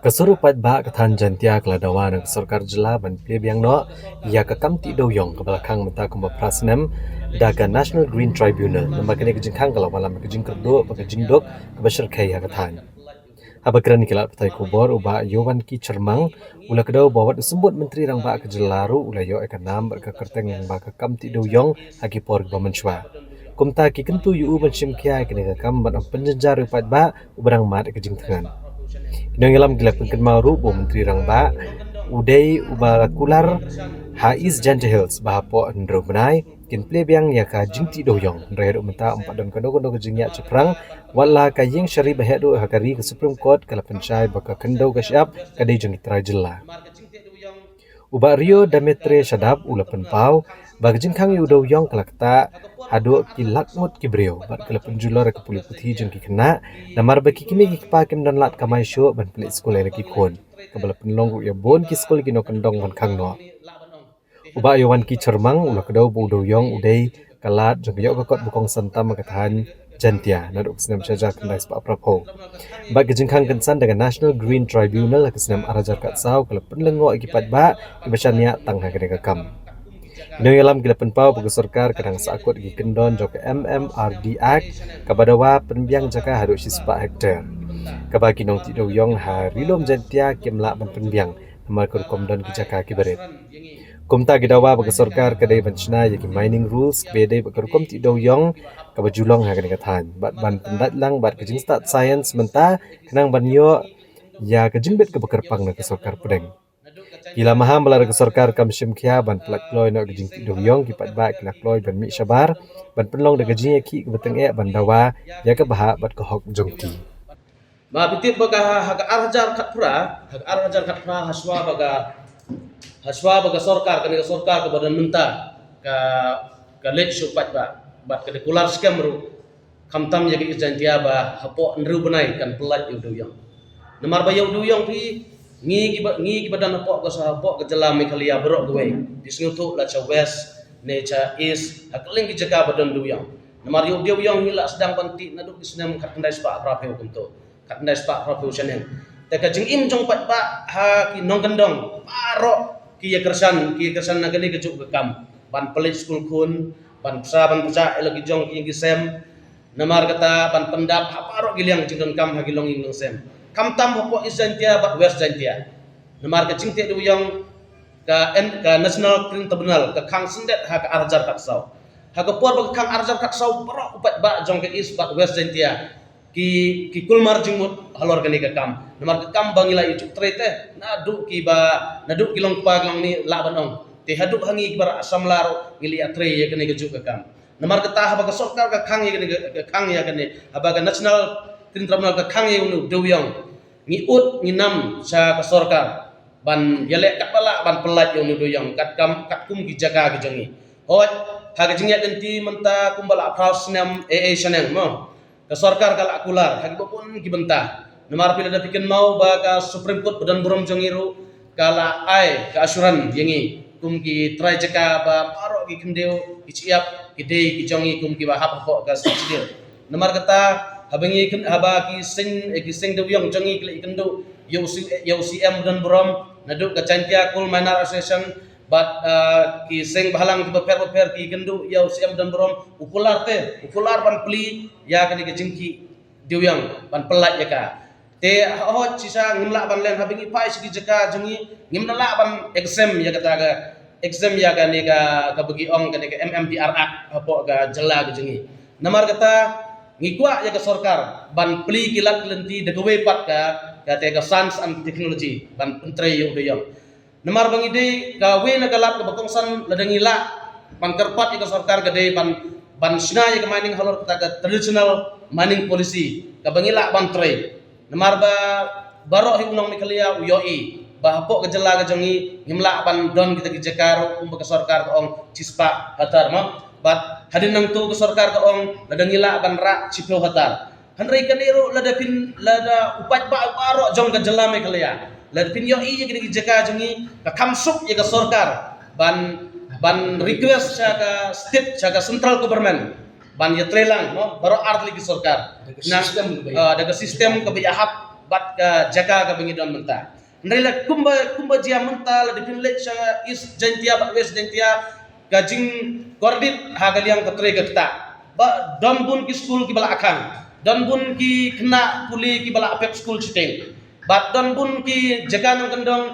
Kesurupan ba katan jantia keladawa ng sarkar jela ban plebiang no ya kakam ti do yong ke belakang menta kumba prasnem daga National Green Tribunal nama kene kejingkang kalau malam kejing kerdo ba kejing dok ke basir kai ya katan. Haba kerani kelak petai kubor uba yowan ki cermang ula kedau bawat sembut menteri rang ba kejelaru ula yo ekanam ba kekerteng yang ba kakam ti do yong hagi por ba menchwa. Kumta ki kentu yu ban simkia kene kakam ban penjenjar upat ba ubrang mat kejing tengan. Nang ilam gila pengkenmaru bo menteri rang ba udai ubarakular Haiz Janja Hills bahapo andro benai kin plebiang ya ka jingti doyong rehedu menta empat dan kono jingya ceprang wala ka ying syari bahedu hakari ke Supreme Court kala pencai baka kendau ka syap kadai jeng trajela uba Rio Dametre Shadab ula penpau bag jingkang yu doyong kala kata hadu ki lakmut ki brio bat kala penjular ke puli putih jeng ki kena namar baki kimi ki pakem dan lat kamai syo ban pelik sekolah lagi kon kabala penlong ya bon ki sekolah gino kendong ban kang no uba yawan ki cermang ula kedau bu doyong udai kalat jeng yo kokot bukong santam makatahan jantia naduk senam saja kendai sepak prapo bag jengkang kensan dengan National Green Tribunal ke senam arajar kat sau kala penlengo akibat ba kibasania tang ha kene kakam Nang alam gila penpau bagi sarkar kadang sakut gi kendon jok MMRD Act kabadawa penbiang jaka harus sispa hektar. Kabagi nong ti doyong ha rilom jantia kimla ban penbiang namar kurkom don ki jaka ki beret. Kumta gidawa bagi sarkar kadai bancina yaki mining rules kebede bagi kurkom ti doyong kabajulong ha kadang katan. Bat ban pendat lang bat kejing start science menta kenang ban yo ya kejing bet kebekerpang na ke sarkar pedeng. Gila maha melara ke sarkar kam simkia ban pelak ploy nak gejing ti doyong kipat ba kelak ploy ban mi sabar ban penlong de gejing ki beteng ban dawa ya ke bahak bat ke hok jongki Ma pitip baga haga arjar kat pra haswa baga sarkar kan sarkar ke badan menta ka lek supat ba bat ke kular skam ru kamtam jadi jantia ba hapo nru benai kan pelat yu doyong namar ba yu doyong pi ngi ki badan hapo ke jela mekalia berok gwe disngutu la cha west ne cha east hakling ki jaga badan doyong namar yu doyong hila sedang panti naduk disnam kat kendai spa prapeu kunto kat kendai spa prapeu chaneng ta ka jing im jong pat ba ha ki nong kendong parok ki ya kersan nagani ke juk kam ban pelit school kun ban psa elagi jong ki sem namar kata ban pendap ha parok giliang jingdon kam ha gilong ing sem kam tam hopo isantia bat west jantia namar ke jingte doyong ka National Green Tribunal ka kang sendet ha ka arjar kat sau ha ka por ba kang arjar kat sau parok upat ba jong ke east bat west jantia ki kulmar jingmut halor kani ka kam namar ka kam bangila ijuk trete nadu kilong pa kilong ni laban ong te haduk hangi bar asam laro ngili atre ye kani ka juk ka kam namar ka ta ba ka sarkar ka kang ye kani ba ka National Green Tribunal ka kang ye unu doyong ngi ut ngi nam sa ka sarkar ban yale kat bala ban pelat yu doyong kat kum ki jaga ki jongi hoj ha ka jingya denti menta kumbala praus nam seneng mo ka sarkar kala akular hagi bopun ki benta namar pila da piken mau ba ka Supreme Court badan burom jongiru kala ai ka asuran yengi kum ki try jaka ba paro ki kendeu ki ciap ki dei ki jongi kum ki ba hap ho ka sidil namar kata habangi ken haba ki sing doyong jongi kli kendo UCM badan burom naduk ka chantia kul minor association bat ki sing bahalang ki beper ki kendo UCM badan burom ukular ban pli ya kani ke jingki doyong ban pelat ya ka te ho cisa ngimla ban len habingi pai sigi jaka jungi ngimla ban exam ya kata ga exam ya kan ka bagi ong kan ka MMPR hapo ga jela ga jungi namar kata ngikwa ya ka sarkar ban pli kilat lenti de we pat ka te ka science and technology ban pentre yu doyong namar bangi de ka we na galat ka bakongsan ladangila ban kerpat ya ka sarkar ga de ban sina ya ka mining halor ka traditional mining policy ka bangila ban tre namar ba barok hi unang mikalia uyoi ba hapo ka jela ka jongi ngimla ban don kita ki jakaro ka sarkar ka ong cispa hatar mo bat hadin nang tu ka sarkar ka ong ladangila ban ra cipyo hatar hanrei kaniro lada upat ba barok jong ka jela mikalia lada pin yo i ki jaka jongi ka kamsuk ya ka sarkar ban request sa ka state sa ka central government ban ya trelang no baro art lagi sarkar daga sistem ka bayahap bat ka jaga ka bengi don menta nrela kumba jia menta la dipin lech is jantia bat west jantia gajing kordit hagaliang katre gata ba don bun ki school ki bala akhang don bun ki kena kuli ki bala apep school chiteng bat don bun ki jaga nang kendong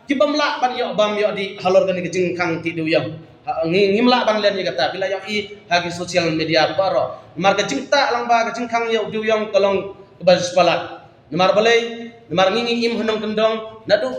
kiba mla ban yo bam yo di halor kan ki jing khang ti du yang ngimla ban len kata bila yang i hagi sosial media baro marga jingta lang ba ka jing khang yo du yang kalong bas palat namar balai namar ngingi im hanong kendong nadu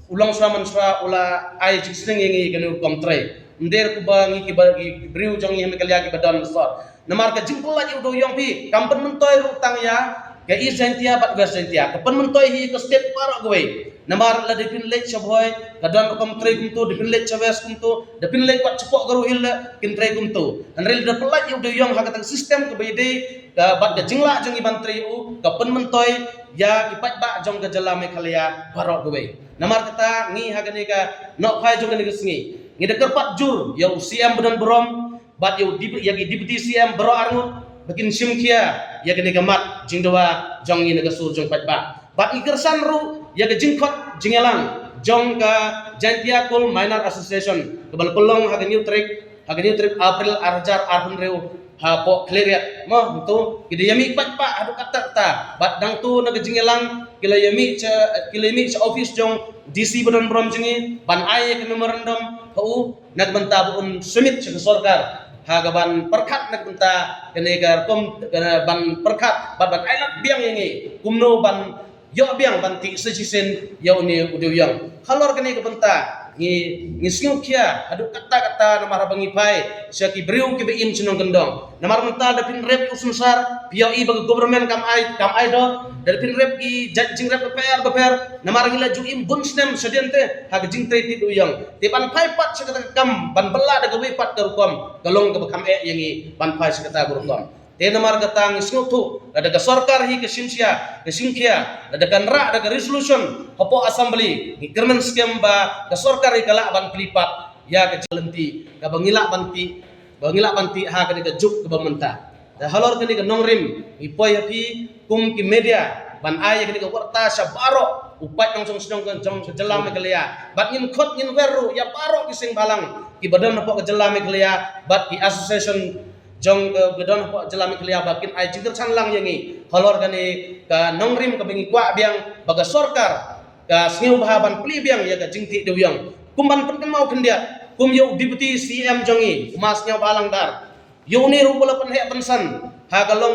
ulang swaman swa ula ai jing sing ngi kanu komtre nder ku ba ngi ki ba ki briu jong yem kalya ki badon sot namar ka jing pula yo du yang pi kampen mentoy rutang ya ke i sentia bat gas sentia ke pen mentoy hi ke step parok gue namar la dipin lech chaboy kadon kom tre kum tu dipin lech chabes kum tu dipin lech kwat cepok garu hil kin tre kum tu anrel da pelaj yu de yong hakatang sistem ke bede ka bat ka jingla jong iban tre u ke pen mentoy ya ipat ba jong ke jalame khalia parok gue namar kata ngi hagane ka nok phai jong ne ngi ngi de kerpat jur ya usiam bedan brom bat yu yagi dibti siam bro arngut bikin simkia ya kene gamat jingdawa jong ini ga sur jong patba bat ikersan ru ya ga jingkot jingelang jong ka jantia kul minor association kebal pelong haga new trip april arjar arpun reu ha po clear mo tu kide yami patpa adu kata ta bat dang tu na ga jingelang kila yami cha office jong DC badan brom jingi ban ai ke memorandum hu nak banta un summit cha sarkar haga ban perkat nak benta kenegar kom ban perkat ban ailat biang yangi kumno ban yo biang ban ti sejisen yo ni udu yang halor kene ke benta ngi singu kia adu kata namar bangi pai syaki briu ke bein cunong gendong namar mental dapin rep usunsar POI bagi government kam ai do dapin rep ki jing rep beper namar ngila ju im bunsnem sedente hag jing tre ti du yang tipan pai pat sekata kam ban bela daga wi pat garukom galong ke bekam yangi ban pai sekata garukom te namar gatang singu tu daga sarkar hi ke simkia daga nra daga resolution hopo assembly ni kermen skem ba ke sarkar hi kala ban pelipat ya ke jalenti ka bangila banti ha ke daga juk ke bamenta da halor ke daga nongrim ipoi hapi kum ki media ban ai ke daga warta sabaro upat langsung sedang ke jong jelam ke lia bat ngin khot ngin weru ya baro ki sing balang ki badan hopo ke jelam ke lia bat ki association jong ke gedon ho jelami kelia bakin ai jingter sanlang yangi halor gani ka nongrim ka bengi kwa biang baga sarkar ka singiu bahaban pli biang ya ka jingti dewyang kumban pen mau kendia kum yo deputy CM jongi masnya balang dar yo ni rupala pen he pensan ha ka long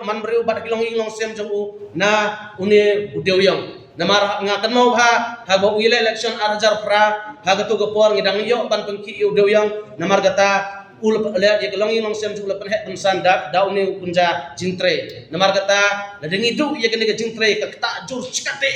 man briu bat kilong long sem jongu na uni dewyang namar ngakan mau ha ba uile election arjar pra ha ga tu ga por ngidang yo ban pengki yo dewyang namar gata ul lihat ya kelongi long sem jula penhet pensan da uni kunja jintre namar kata la dengi du ya kene jintre ka ta jur cikate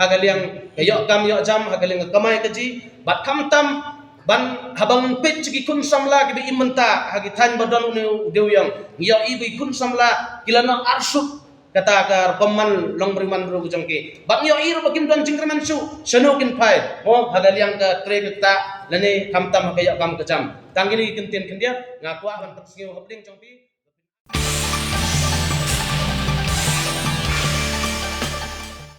hagaliang kayo kam yo jam hagaliang kamai kaji bat kam tam ban habang pet ciki kun samla gibi imenta hagi tan badon uni dewyang yo ibi kun samla kilana arsuk kata kar peman long beriman bro jangke bat yo ir bakin don jingreman su senokin pai mo hagaliang ka tre kita lane kam tam kayo kam kejam tanggini kentin kendia ngaku akan tersingu hapding jangpi